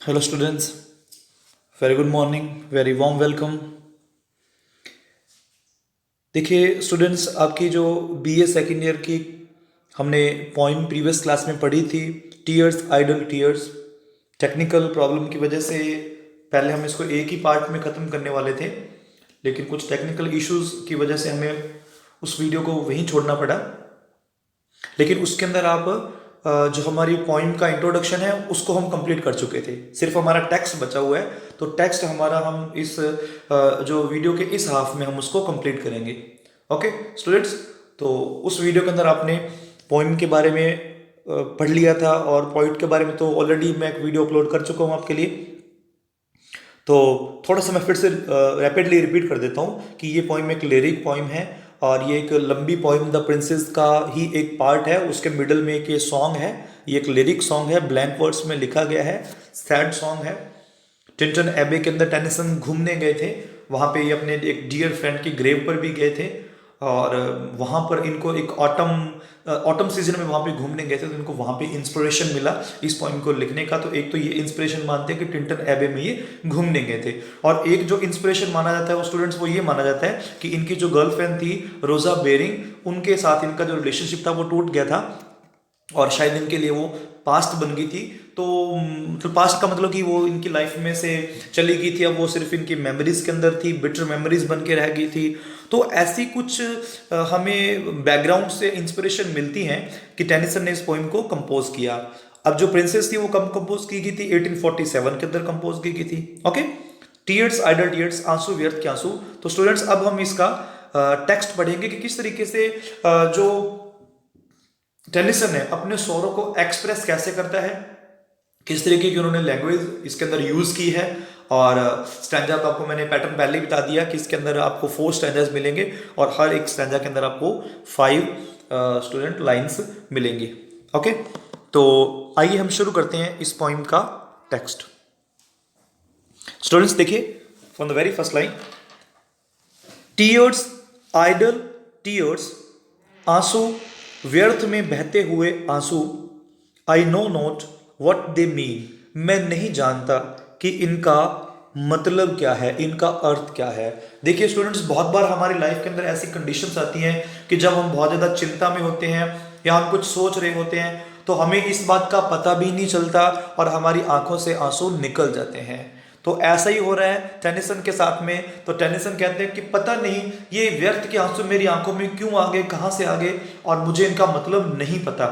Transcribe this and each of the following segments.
Hello, students. Very good morning. Very warm welcome. देखिए students, आपकी जो बीए सेकेंड ईयर की हमने पोइम प्रीवियस क्लास में पढ़ी थी, tears idle tears. Technical problem की वजह से पहले हम इसको एक ही पार्ट में ख़त्म करने वाले थे, लेकिन कुछ टेक्निकल इश्यूज की वजह से हमें उस वीडियो को वहीं छोड़ना पड़ा। लेकिन उसके अंदर आप जो हमारी पोइम का इंट्रोडक्शन है उसको हम कंप्लीट कर चुके थे। सिर्फ हमारा टेक्स्ट बचा हुआ है, तो टेक्स्ट हमारा हम इस जो वीडियो के इस हाफ में हम उसको कंप्लीट करेंगे। ओके स्टूडेंट्स, तो उस वीडियो के अंदर आपने पोइम के बारे में पढ़ लिया था, और पोइट के बारे में तो ऑलरेडी मैं एक वीडियो अपलोड कर चुका हूँ आपके लिए। तो थोड़ा सा मैं फिर से रैपिडली रिपीट कर देता हूँ कि ये पोइम एक लिरिक पोइम है, और ये एक लंबी पोइम द प्रिंसेस का ही एक पार्ट है। उसके मिडल में एक ये सॉन्ग है, ये एक लिरिक सॉन्ग है, ब्लैंक वर्ड्स में लिखा गया है, सैड सॉन्ग है। टिंटन एबे के अंदर टेनिसन घूमने गए थे, वहाँ पे ये अपने एक डियर फ्रेंड की ग्रेव पर भी गए थे, और वहाँ पर इनको एक ऑटम सीजन में वहाँ पे घूमने गए थे, तो इनको वहाँ पे इंस्पिरेशन मिला इस पोइम को लिखने का। तो एक तो ये इंस्पिरेशन मानते हैं कि टिंटन एबे में ये घूमने गए थे, और एक जो इंस्पिरेशन माना जाता है वो स्टूडेंट्स वो ये माना जाता है कि इनकी जो गर्लफ्रेंड थी रोजा बेरिंग, उनके साथ इनका जो रिलेशनशिप था वो टूट गया था, और शायद इनके लिए वो पास्ट बन गई थी। तो मतलब पास्ट का मतलब कि वो इनकी लाइफ में से चली गई थी, अब वो सिर्फ इनकी मेमोरीज के अंदर थी, बिटर मेमोरीज बन के रह गई थी। तो ऐसी कुछ हमें बैकग्राउंड से इंस्पिरेशन मिलती हैं कि टेनिसन ने इस पोइम को कंपोज किया। अब जो प्रिंसेस थी वो कब कंपोज की गई थी? 1847 के अंदर कंपोज की गई थी। ओके, टीयर्स आइडल टीयर्स, आंसू व्यर्थ के आंसू। तो स्टूडेंट्स अब हम इसका टेक्स्ट पढ़ेंगे कि किस तरीके से जो टेनिसन है अपने स्वरों को एक्सप्रेस कैसे करता है, किस तरीके की उन्होंने लैंग्वेज इसके अंदर यूज की है। और स्टैंजा का आपको मैंने पैटर्न पहले ही बता दिया कि इसके अंदर आपको 4 स्टैंजाज मिलेंगे, और हर एक स्टैंजा के अंदर आपको 5 स्टूडेंट लाइंस मिलेंगी। ओके, तो आइए हम शुरू करते हैं इस पोइम का टेक्स्ट। स्टूडेंट्स देखिए, from the very first line, tears idle tears, आंसू व्यर्थ में बहते हुए आंसू, I know not what they mean, मैं नहीं जानता कि इनका मतलब क्या है, इनका अर्थ क्या है। देखिए स्टूडेंट्स, बहुत बार हमारी लाइफ के अंदर ऐसी कंडीशंस आती हैं कि जब हम बहुत ज़्यादा चिंता में होते हैं या हम कुछ सोच रहे होते हैं, तो हमें इस बात का पता भी नहीं चलता और हमारी आंखों से आंसू निकल जाते हैं। तो ऐसा ही हो रहा है टेनिसन के साथ में। तो टेनिसन कहते हैं कि पता नहीं ये व्यर्थ के आंसू मेरी आंखों में क्यों आ गए, कहां से आ गए, और मुझे इनका मतलब नहीं पता।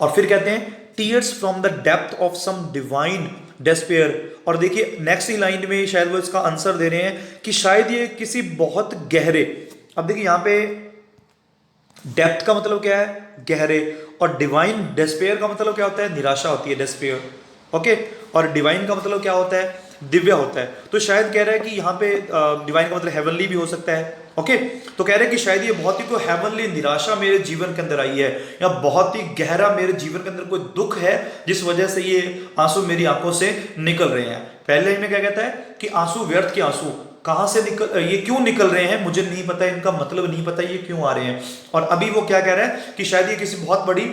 और फिर कहते हैं tears from the depth of some divine despair. और देखिए नेक्स्ट ही लाइन में शायद वो इसका आंसर दे रहे हैं कि शायद ये किसी बहुत गहरे, अब देखिए यहां पे डेप्थ का मतलब क्या है? गहरे, और डिवाइन डेस्पेयर का मतलब क्या होता है? निराशा होती है डेस्पेयर। ओके, और डिवाइन का मतलब क्या होता है? दिव्य होता है। तो शायद कह रहा है कि यहाँ पे डिवाइन का मतलब हेवनली भी हो सकता है। ओके, तो कह रहे हैं कि शायद ये बहुत ही कोई हेवनली निराशा मेरे जीवन के अंदर आई है, या बहुत ही गहरा मेरे जीवन के अंदर कोई दुख है जिस वजह से ये आंसू मेरी आंखों से निकल रहे हैं। पहले में क्या कहता है कि आंसू व्यर्थ के आंसू, कहां से निकल, ये क्यों निकल रहे हैं मुझे नहीं पता, इनका मतलब नहीं पता, ये क्यों आ रहे हैं। और अभी वो क्या कह रहा है कि शायद ये किसी बहुत बड़ी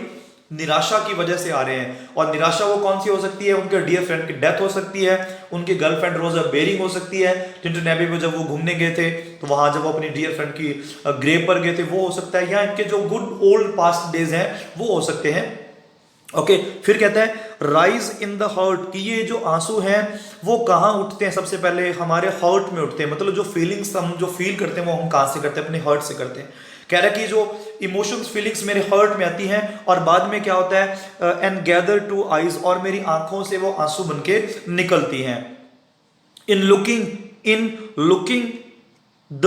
निराशा की वजह से आ रहे हैं। और निराशा वो कौन सी हो सकती है? उनके डियर फ्रेंड की डेथ हो सकती है, उनकी गर्लफ्रेंड रोजा बेरिंग हो सकती है। टिंटन एबे में जब वो घूमने गए थे तो वहां जब वो अपनी डियर फ्रेंड की ग्रेव पर गए थे वो हो सकता है, या इनके जो गुड ओल्ड पास्ट डेज हैं वो हो सकते हैं। ओके, फिर कहता है राइज इन द हर्ट, कि ये जो आंसू हैं वो कहाँ उठते हैं? सबसे पहले हमारे हर्ट में उठते हैं। मतलब जो फीलिंग्स हम जो फील करते हैं वो हम कहाँ से करते हैं? अपने हर्ट से करते हैं। कह रहा है कि जो इमोशंस फीलिंग्स मेरे हर्ट में आती हैं, और बाद में क्या होता है? एंड गैदर टू आईज, और मेरी आंखों से वो आंसू बन के निकलती हैं। In looking the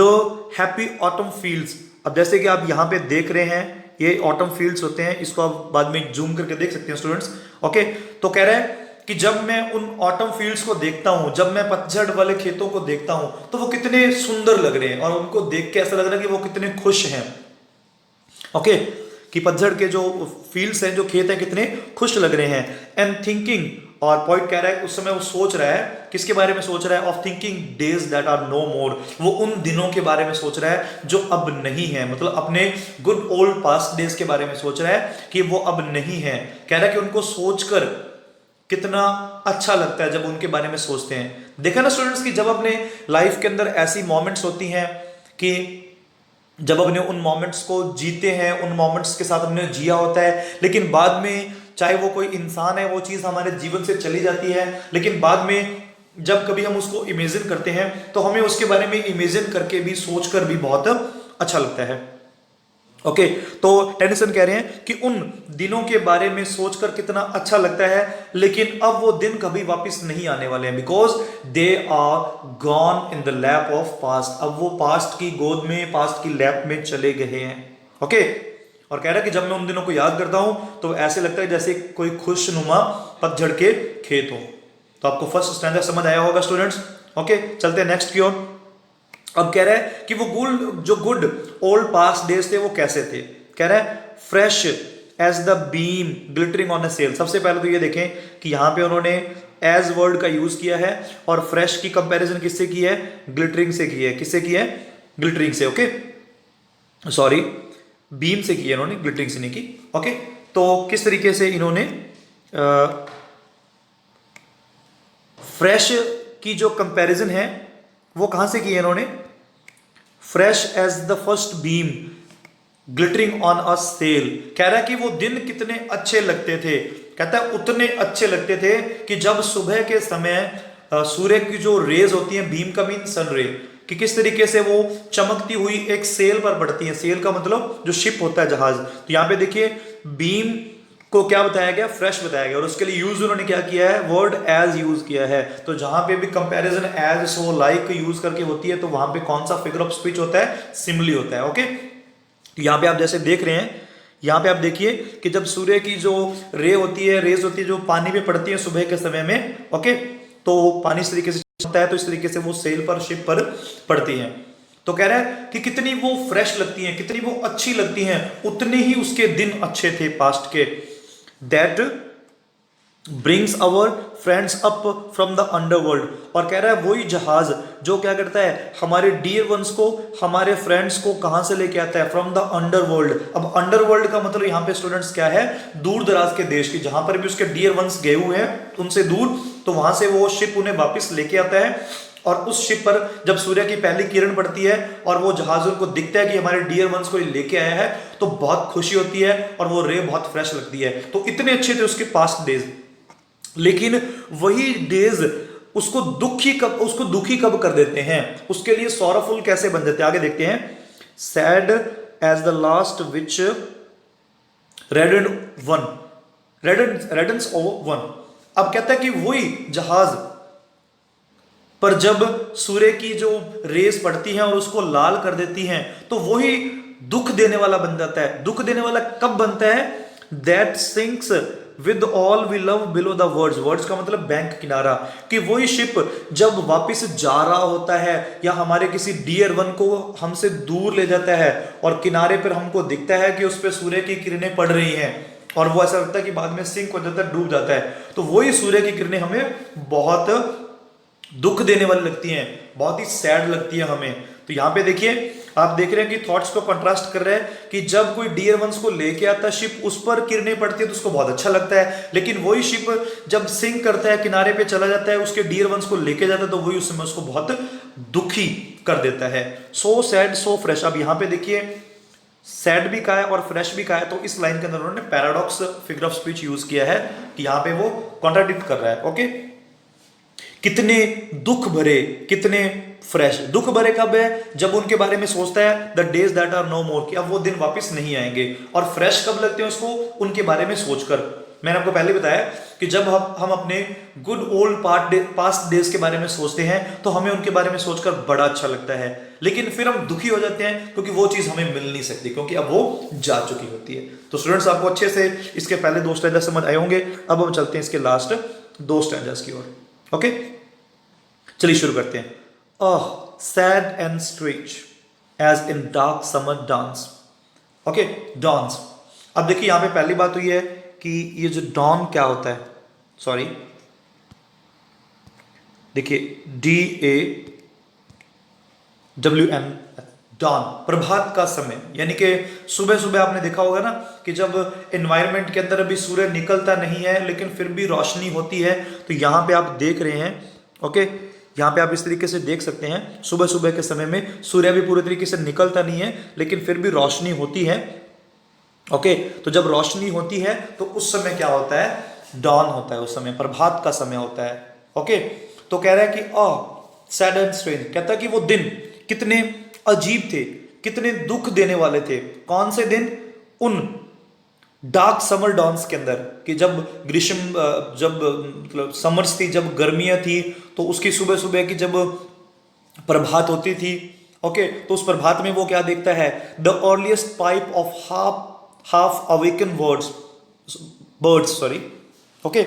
happy autumn fields. अब जैसे कि आप यहाँ पे देख रहे हैं ये ऑटम फील्ड्स होते हैं, इसको आप बाद में जूम करके देख सकते हैं स्टूडेंट्स। ओके, तो कह रहा है कि जब मैं उन ऑटम फील्ड्स को देखता हूं, जब मैं पतझड़ वाले खेतों को देखता हूं, तो वो कितने सुंदर लग रहे हैं, और उनको देख के ऐसा लग रहा है कि वो कितने खुश हैं। ओके, कि पतझड़ के जो फील्ड्स हैं, जो खेत हैं, कितने खुश लग रहे हैं। एंड थिंकिंग, और पॉइंट कह रहा है उस समय वो सोच रहा है, किसके बारे में सोच रहा है? Of thinking days that are no more, वो उन दिनों के बारे में सोच रहा है जो अब नहीं है। मतलब अपने गुड ओल्ड पास्ट डेज के बारे में सोच रहा है कि वो अब नहीं है। कह रहा है कि उनको सोचकर कितना अच्छा लगता है जब उनके बारे में सोचते हैं। देखा ना स्टूडेंट्स कि जब अपने लाइफ के अंदर ऐसी मोमेंट्स होती हैं कि जब अपने उन मोमेंट्स को जीते हैं, उन मोमेंट्स के साथ हमने जिया होता है, लेकिन बाद में चाहे वो कोई इंसान है, वो चीज़ हमारे जीवन से चली जाती है, लेकिन बाद में जब कभी हम उसको इमेजिन करते हैं तो हमें उसके बारे में इमेजिन करके भी, सोच कर भी बहुत अच्छा लगता है। ओके, तो टेनिसन कह रहे हैं कि उन दिनों के बारे में सोचकर कितना अच्छा लगता है, लेकिन अब वो दिन कभी वापस नहीं आने वाले हैं, because they are gone in the lap of past. अब वो पास्ट की गोद में, पास्ट की लैप में चले गए हैं। ओके, और कह रहा है कि जब मैं उन दिनों को याद करता हूं तो ऐसे लगता है जैसे कोई खुशनुमा पतझड़ के खेत हो। तो आपको फर्स्ट स्टैंडर्ड समझ आया होगा स्टूडेंट्स। ओके, चलते हैं नेक्स्ट की ओर। अब कह रहा है कि वो गुड ओल्ड पास्ट डेज थे वो कैसे थे। कह रहा है fresh as the beam glittering on a sail. सबसे पहले तो ये देखें कि यहां पे उन्होंने एज वर्ड का यूज किया है और फ्रेश की कंपैरिजन किससे की है, ग्लिटरिंग से की है। किससे की है, ग्लिटरिंग से। ओके, सॉरी, बीम से की है इन्होंने, ग्लिटरिंग से नहीं की। ओके, तो किस तरीके से इन्होंने फ्रेश की जो कंपैरिजन है वो कहां से की है इन्होंने, fresh as the first beam glittering on a sail. कह रहा है कि वो दिन कितने अच्छे लगते थे। कहता है उतने अच्छे लगते थे कि जब सुबह के समय सूर्य की जो रेज होती है, बीम का मीन सन रे, कि किस तरीके से वो चमकती हुई एक सेल पर पड़ती है। सेल का मतलब जो शिप होता है, जहाज। तो यहां पे देखिए बीम को क्या बताया गया, फ्रेश बताया गया, और उसके लिए यूज उन्होंने क्या किया है, वर्ड एज यूज किया है। तो जहां पे भी कंपैरिजन एज, सो, लाइक यूज करके होती है तो वहां पे कौन सा फिगर ऑफ स्पीच होता है, सिमिली होता है। ओके, तो यहां पे आप जैसे देख रहे हैं, यहां पे आप देखिए कि जब सूर्य की जो रे होती है, रेज होती है, जो पानी में पड़ती है सुबह के समय में, ओके, तो पानी इस तरीके से होता है, तो इस तरीके से वो सेल पर, शिप पर पड़ती है। तो कह रहा है कि कितनी वो फ्रेश लगती हैं, कितनी वो अच्छी लगती हैं, उतने ही उसके दिन अच्छे थे पास्ट के। That brings our friends up from the underworld. और कह रहा है वही जहाज जो क्या करता है, हमारे डियर वंस को, हमारे फ्रेंड्स को कहां से लेके आता है, फ्रॉम द अंडरवर्ल्ड। अब अंडरवर्ल्ड का मतलब यहां पे स्टूडेंट्स क्या है, दूर दराज के देश की, जहां पर भी उसके डियर वंस गए हुए हैं उनसे दूर, तो वहां से वो शिप उन्हें वापस लेके आता है। और उस शिप पर जब सूर्य की पहली किरण पड़ती है और वो जहाज उनको दिखता है कि हमारे डियर वंस को लेके आया है, तो बहुत खुशी होती है और वो रे बहुत फ्रेश लगती है। तो इतने अच्छे थे उसके पास्ट डेज, लेकिन वही डेज उसको दुखी कब कर देते हैं, उसके लिए सॉरोफुल कैसे बन जाते हैं, आगे देखते हैं। Sad as the last which reddens over one. अब कहता है कि वही जहाज पर जब सूर्य की जो रेस पड़ती है और उसको लाल कर देती हैं, तो वही दुख देने वाला बन जाता है। दुख देने वाला कब बनता है, that sinks with all we love below the words. Words का मतलब बैंक, किनारा, कि वही शिप जब वापस जा रहा होता है या हमारे किसी डियर वन को हमसे दूर ले जाता है और किनारे पर हमको दिखता है कि उस पर सूर्य की किरणें पड़ रही हैं और वो ऐसा लगता है कि बाद में सिंक हो जाता है, डूब जाता है, तो वही सूर्य की किरणें हमें बहुत दुख देने वाली लगती हैं, बहुत ही सैड लगती है हमें। तो यहां पे देखिए आप देख रहे हैं कि थॉट्स को कंट्रास्ट कर रहे हैं कि जब कोई डियर वंस को लेके आता है शिप, उस पर किरणें पड़ती है तो उसको बहुत अच्छा लगता है, लेकिन वही शिप जब सिंक करता है, किनारे पे चला जाता है, उसके डियर वंस को लेके जाता है, तो वही उस समय उसको बहुत दुखी कर देता है। So sad so fresh. अब यहां पे देखिए सैड भी कहा है और फ्रेश भी कहा है, तो इस लाइन के अंदर उन्होंने paradox figure of speech use किया है कि यहां पे वो कॉन्ट्राडिक्ट कर रहा है। ओके, कितने दुख भरे, कितने फ्रेश। दुख भरे कब है, जब उनके बारे में सोचता है the days that are no more, कि अब वो दिन वापस नहीं आएंगे। और फ्रेश कब लगते हैं उसको, उनके बारे में सोचकर। मैंने आपको पहले बताया कि जब हम अपने गुड ओल्ड पास्ट डेज के बारे में सोचते हैं तो हमें उनके बारे में सोचकर बड़ा अच्छा लगता है, लेकिन फिर हम दुखी हो जाते हैं क्योंकि वो चीज हमें मिल नहीं सकती, क्योंकि अब वो जा चुकी होती है। तो स्टूडेंट्स आपको अच्छे से इसके पहले 2 स्टैंडर्ड समझ आए होंगे। अब हम चलते हैं इसके लास्ट 2 स्टैंडर्ड्स की ओर। ओके, चलिए शुरू करते हैं। Sad and strange as in dark summer dance. Okay, dance. अब देखिए यहां पे पहली बात हुई है कि ये जो डॉन क्या होता है, सॉरी देखिए DAWN, डॉन, प्रभात का समय, यानी कि सुबह सुबह आपने देखा होगा ना कि जब एनवायरनमेंट के अंदर अभी सूर्य निकलता नहीं है लेकिन फिर भी रोशनी होती है, तो यहाँ पे आप देख रहे हैं, ओके, यहाँ पे आप इस तरीके से देख सकते हैं सुबह सुबह के समय में सूर्य भी पूरे तरीके से निकलता नहीं है लेकिन फिर भी रोशनी होती है। ओके, तो जब रोशनी होती है तो उस समय क्या होता है, डॉन होता है, उस समय प्रभात का समय होता है। ओके, तो कह रहा है कि सैड एंड स्ट्रेंज, कहता है कि वो दिन कितने अजीब थे, कितने दुख देने वाले थे। कौन से दिन? उन डार्क समर डॉन्स के अंदर, कि जब ग्रीष्म जब मतलब समर्स थी, जब गर्मियां थी, तो उसकी सुबह सुबह की जब प्रभात होती थी, ओके, तो उस प्रभात में वो क्या देखता है, the earliest pipe of half awaken birds, sorry, okay,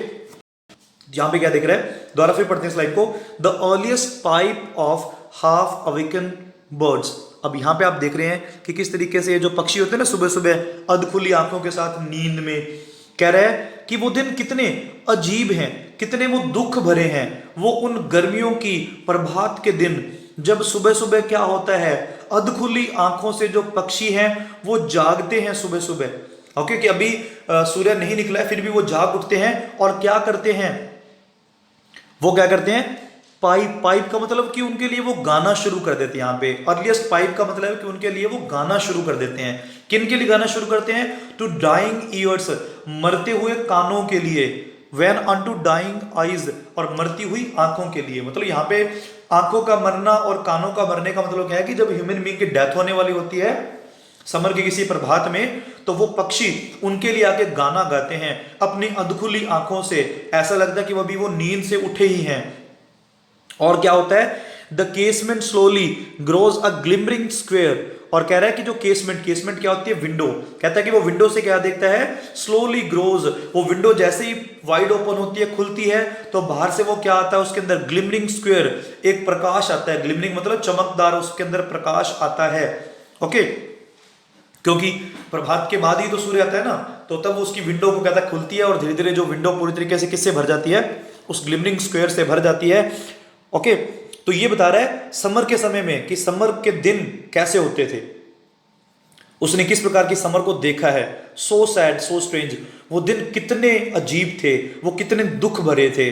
यहां पे क्या देख रहे हैं, दोबारा फिर पढ़ते हैं स्लाइड को, the earliest pipe of half awaken birds. अब यहां पे आप देख रहे हैं कि किस तरीके से ये जो पक्षी होते हैं ना सुबह सुबह अधखुली आंखों के साथ नींद में, कह रहा है कि वो दिन कितने अजीब हैं, कितने वो दुख भरे हैं। वो उन गर्मियों की प्रभात के दिन जब सुबह सुबह क्या होता है, अधखुली आंखों से जो पक्षी हैं वो जागते हैं सुबह सुबह। ओके, कि अभी सूर्य नहीं निकला है फिर भी वो जाग उठते हैं और क्या करते हैं, वो क्या करते हैं, पाइप का मतलब कि उनके लिए वो गाना शुरू कर देते हैं। यहाँ पे अर्लीस्ट पाइप का मतलब है कि उनके लिए वो गाना शुरू कर देते हैं। किन के लिए गाना शुरू करते हैं? टू डाइंग ईयर्स, मरते हुए कानों के लिए, व्हेन अनटू डाइंग आईज, और मरती हुई आंखों के लिए। मतलब यहाँ पे आंखों का मरना और कानों का मरने का मतलब क्या है कि जब ह्यूमन बीइंग की डेथ होने वाली होती है समर की किसी प्रभात में, तो वो पक्षी उनके लिए आके गाना गाते हैं अपनी अधखुली आंखों से। ऐसा लगता है कि वो अभी वो नींद से उठे ही हैं। और क्या होता है, the casement slowly grows a glimmering square, और कह रहा है कि जो केसमेंट क्या होती है, विंडो, कहता है कि वो विंडो से क्या देखता है, स्लोली ग्रोज, वो विंडो जैसे ही वाइड ओपन होती है, खुलती है, तो बाहर से वो क्या आता है, उसके अंदर ग्लिमरिंग स्क्वेयर, एक प्रकाश आता है। ग्लिमरिंग मतलब चमकदार, उसके अंदर प्रकाश आता है। ओके, क्योंकि प्रभात के बाद ही तो सूर्य आता है ना, तो तब उसकी विंडो को कहता है खुलती है, और धीरे धीरे जो विंडो पूरी तरीके से किससे भर जाती है, उस ग्लिमरिंग स्क्वायर से भर जाती है। ओके, तो ये बता रहा है समर के समय में कि समर के दिन कैसे होते थे, उसने किस प्रकार की समर को देखा है। सो सैड सो स्ट्रेंज, वो दिन कितने अजीब थे, वो कितने दुख भरे थे।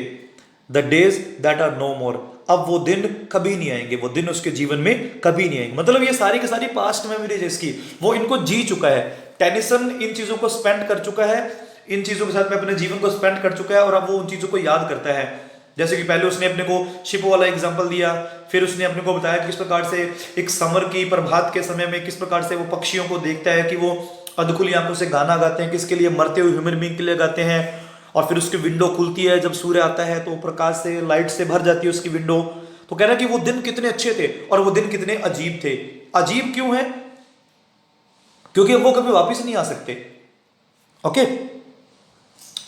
The days that are no more, अब वो दिन कभी नहीं आएंगे, वो दिन उसके जीवन में कभी नहीं आएंगे। मतलब ये सारी की सारी पास्ट मेमोरीज है इसकी, वो इनको जी चुका है। टेनिसन इन चीजों को स्पेंड कर चुका है, इन चीजों के साथ में अपने जीवन को स्पेंड कर चुका है, और अब वो उन चीजों को याद करता है। जैसे कि पहले उसने अपने को शिप वाला एग्जांपल दिया, फिर उसने अपने को बताया किस प्रकार से एक समर की प्रभात के समय में किस प्रकार से वो पक्षियों को देखता है कि वो अधखुली आंखों से गाना गाते हैं, किसके लिए, मरते हुए ह्यूमन बीइंग के लिए गाते हैं। और फिर उसकी विंडो खुलती है, जब सूर्य आता है तो प्रकाश से, लाइट से भर जाती है उसकी विंडो। तो कह रहा है कि वो दिन कितने अच्छे थे और वो दिन कितने अजीब थे। अजीब क्यों है? क्योंकि वो कभी वापस नहीं आ सकते। ओके,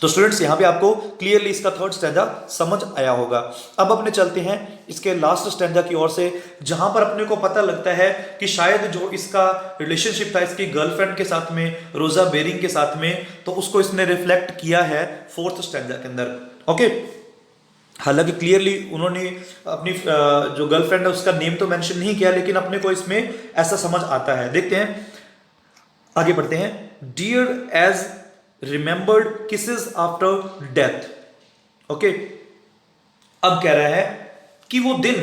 तो स्टूडेंट्स यहां पे आपको क्लियरली इसका थर्ड स्टैंजा समझ आया होगा। अब अपने चलते हैं इसके लास्ट स्टैंजा की ओर से, जहां पर अपने को पता लगता है कि शायद जो इसका रिलेशनशिप था इसकी गर्लफ्रेंड के साथ में, रोजा बेरिंग के साथ में, तो उसको इसने रिफ्लेक्ट किया है फोर्थ स्टैंजा के अंदर। ओके, हालांकि क्लियरली उन्होंने अपनी जो गर्लफ्रेंड है उसका नेम तो मेंशन नहीं किया, लेकिन अपने को इसमें ऐसा समझ आता है। देखते हैं, आगे बढ़ते हैं। Dear as remembered kisses after death. Okay, अब कह रहा है कि वो दिन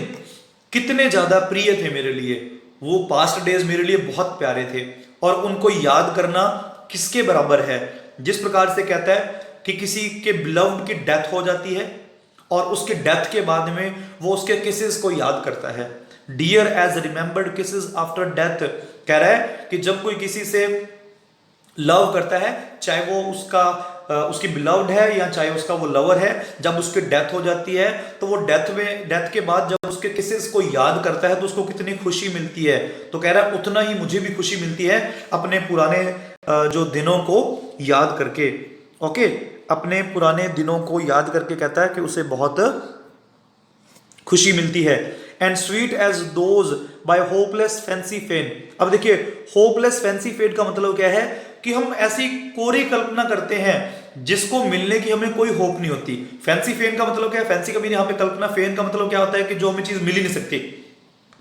कितने ज्यादा प्रिय थे मेरे लिए, वो पास्ट डेज मेरे लिए बहुत प्यारे थे, और उनको याद करना किसके बराबर है, जिस प्रकार से कहता है कि किसी के बिलव्ड की डेथ हो जाती है और उसके डेथ के बाद में वो उसके किसेस को याद करता है। Dear as remembered kisses after death, कह रहा है कि जब कोई किसी से लव करता है, चाहे वो उसकी बिलव्ड है या चाहे उसका वो लवर है, जब उसकी डेथ हो जाती है तो वो डेथ के बाद जब उसके किसेस को याद करता है तो उसको कितनी खुशी मिलती है। तो कह रहा है उतना ही मुझे भी खुशी मिलती है अपने पुराने जो दिनों को याद करके। ओके, अपने पुराने दिनों को याद करके कहता है कि उसे बहुत खुशी मिलती है। And sweet as those by hopeless fancy feigned. अब देखिए, होपलेस फैंसी फेन का मतलब क्या है कि हम ऐसी कोरी कल्पना करते हैं जिसको मिलने की हमें कोई होप नहीं होती। फैंसी फेन का मतलब क्या है? फैंसी का भी यहाँ पे कल्पना, फेन का मतलब क्या होता है कि जो हमें चीज मिल ही नहीं सकती।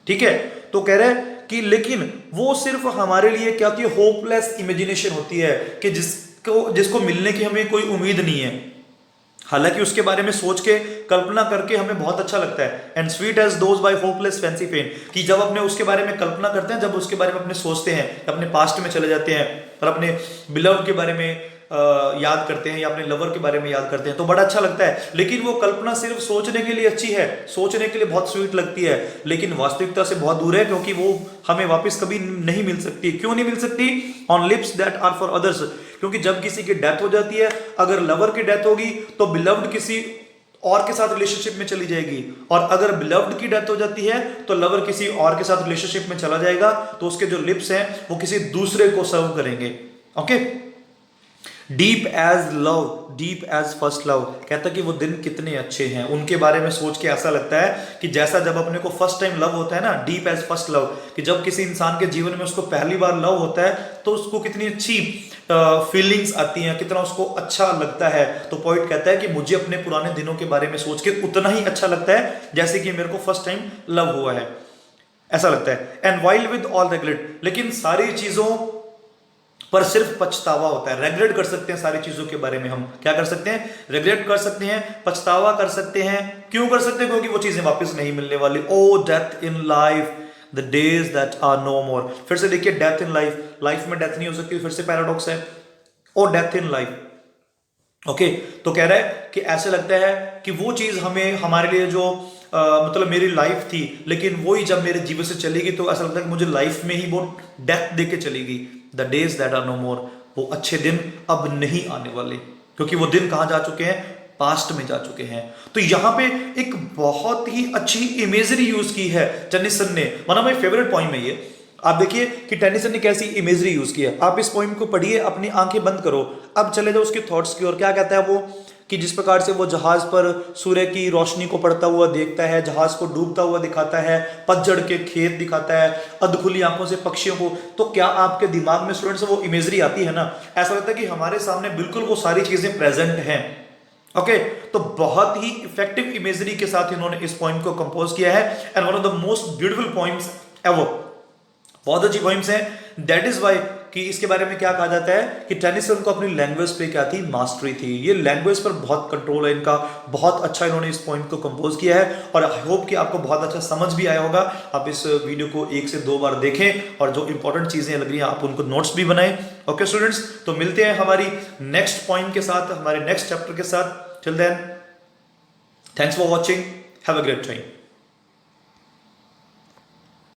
ठीक है, तो कह रहे हैं कि लेकिन वो सिर्फ हमारे लिए क्या होती है, होपलेस इमेजिनेशन होती है कि जिसको मिलने की हमें कोई उम्मीद नहीं है। हालांकि उसके बारे में सोच के कल्पना करके हमें बहुत अच्छा लगता है। And sweet as those by hopeless fancy feigned, कि जब अपने उसके बारे में कल्पना करते हैं, जब उसके बारे में अपने सोचते हैं, अपने पास्ट में चले जाते हैं और अपने बिलव के बारे में याद करते हैं या अपने लवर के बारे में याद करते हैं तो बड़ा अच्छा लगता है। लेकिन वो कल्पना सिर्फ सोचने के लिए अच्छी है, सोचने के लिए बहुत स्वीट लगती है, लेकिन वास्तविकता से बहुत दूर है, क्योंकि वो हमें वापस कभी नहीं मिल सकती। क्यों नहीं मिल सकती? On lips that are for others, क्योंकि जब किसी की डेथ हो जाती है, अगर लवर की डेथ होगी तो बिलव्ड किसी और के साथ रिलेशनशिप में चली जाएगी, और अगर बिलव्ड की डेथ हो जाती है तो लवर किसी और के साथ रिलेशनशिप में चला जाएगा, तो उसके जो लिप्स हैं वो किसी दूसरे को सर्व करेंगे। Okay, deep as love, deep as first love, कहता कि वो दिन कितने अच्छे हैं, उनके बारे में सोच के ऐसा लगता है कि जैसा जब अपने को फर्स्ट टाइम लव होता है ना, डीप एज फर्स्ट लव, कि जब किसी इंसान के जीवन में उसको पहली बार लव होता है तो उसको कितनी अच्छी फीलिंग्स आती हैं, कितना उसको अच्छा लगता है। तो पॉइंट कहता है कि मुझे अपने पुराने दिनों के बारे में सोच के उतना ही अच्छा लगता है जैसे कि मेरे को फर्स्ट टाइम लव हुआ है, ऐसा लगता है। And while with all regret, लेकिन सारी चीजों पर सिर्फ पछतावा होता है। रेग्रेट कर सकते हैं सारी चीजों के बारे में, हम क्या कर सकते हैं? रेग्रेट कर सकते हैं, पछतावा कर सकते हैं। क्यों कर सकते हैं? क्योंकि वो चीजें वापस नहीं मिलने वाली। O death in life, the days that are no more. फिर से देखिए, डेथ इन लाइफ, लाइफ में डेथ नहीं हो सकती, फिर से पैराडॉक्स है। O death in life, okay, तो कह रहा है कि ऐसे लगता है कि वो चीज हमें, हमारे लिए जो मतलब मेरी लाइफ थी, लेकिन वही जब मेरे जीवन से चली गई तो ऐसा लगता है कि मुझे लाइफ में ही वो डेथ दे के चली गई। The days that are no more, वो अच्छे दिन अब नहीं आने वाले, क्योंकि वो दिन कहाँ जा चुके हैं? पास्ट में जा चुके हैं। तो यहाँ पे एक बहुत ही अच्छी इमेजरी यूज की है टेनिसन ने। One of my favourite point में ये आप देखिए कि टेनिसन ने कैसी इमेजरी यूज की है। आप इस पोइम को पढ़िए, अपनी आंखें बंद करो, अब चले जाओ उसके थॉट्स की ओर। क्या कहता है वो? कि जिस प्रकार से वो जहाज पर सूर्य की रोशनी को पड़ता हुआ देखता है, जहाज को डूबता हुआ दिखाता है, पतझड़ के खेत दिखाता है, अधखुली आंखों से पक्षियों को, तो क्या आपके दिमाग में स्टूडेंट्स वो इमेजरी आती है ना? ऐसा लगता है कि हमारे सामने बिल्कुल वो सारी चीजें प्रेजेंट हैं। ओके, तो बहुत ही इफेक्टिव इमेजरी के साथ इन्होंने इस पोइम को कंपोज किया है, and one of the most beautiful poems ever. बहुत अच्छी पोइम्स हैं। दैट इज वाई कि इसके बारे में क्या कहा जाता है कि टेनिसन को अपनी लैंग्वेज पे क्या थी? मास्टरी थी। ये लैंग्वेज पर बहुत कंट्रोल है इनका। बहुत अच्छा इन्होंने इस पॉइंट को कंपोज किया है, और आई होप कि आपको बहुत अच्छा समझ भी आया होगा। आप इस वीडियो को 1 से 2 बार देखें, और जो इंपॉर्टेंट चीजें लग रही हैं आप उनको नोट्स भी बनाएं। ओके स्टूडेंट्स, तो मिलते हैं हमारी नेक्स्ट पॉइंट के साथ, हमारे नेक्स्ट चैप्टर के साथ। Till then, thanks for watching, have a great time.